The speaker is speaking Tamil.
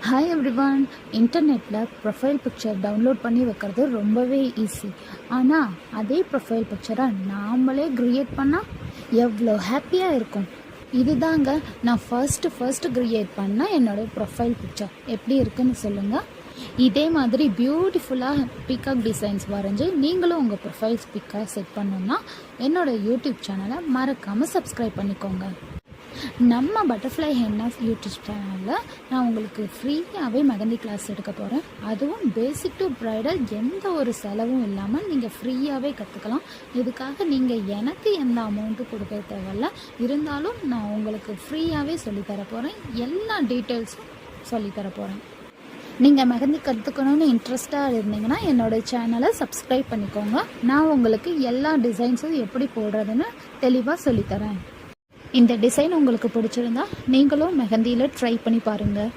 Hi everyone. இன்டர்நெட்டில் ப்ரொஃபைல் பிக்சர் டவுன்லோட் பண்ணி வைக்கிறது ரொம்பவே ஈஸி. ஆனால் அதே ப்ரொஃபைல் பிக்சரை நாமளே க்ரியேட் பண்ணால் எவ்வளோ ஹாப்பியாக இருக்கும். இதுதாங்க நான் ஃபர்ஸ்ட்டு க்ரியேட் பண்ண என்னோடய ப்ரொஃபைல் பிக்சர். எப்படி இருக்குன்னு சொல்லுங்கள். இதே மாதிரி பியூட்டிஃபுல்லாக பிகாக் டிசைன்ஸ் வரைஞ்சி நீங்களும் உங்கள் ப்ரொஃபைல் பிக்காக செட் பண்ணணுன்னா என்னோடய யூடியூப் சேனலை மறக்காமல் சப்ஸ்கிரைப் பண்ணிக்கோங்க. நம்ம பட்டர்ஃப்ளை ஹென்னா யூடியூப் சேனலில் நான் உங்களுக்கு ஃப்ரீயாகவே மெஹந்தி கிளாஸ் எடுக்க போகிறேன். அதுவும் பேசிக் டு ப்ரைடல், எந்த ஒரு செலவும் இல்லாமல் நீங்கள் ஃப்ரீயாகவே கற்றுக்கலாம். இதுக்காக நீங்கள் எனக்கு எந்த அமௌண்ட்டும் கொடுக்க தேவையில்ல. இருந்தாலும் நான் உங்களுக்கு ஃப்ரீயாகவே சொல்லித்தர போகிறேன். எல்லா டீட்டெயில்ஸும் சொல்லித்தர போகிறேன். நீங்கள் மெஹந்தி கற்றுக்கணுன்னு இன்ட்ரெஸ்டாக இருந்தீங்கன்னா என்னோடய சேனலை சப்ஸ்கிரைப் பண்ணிக்கோங்க. நான் உங்களுக்கு எல்லா டிசைன்ஸும் எப்படி போடுறதுன்னு தெளிவாக சொல்லித்தரேன். இந்த டிசைன் உங்களுக்கு பிடிச்சிருந்தா நீங்களும் மெஹந்தியில் ட்ரை பண்ணி பாருங்கள்.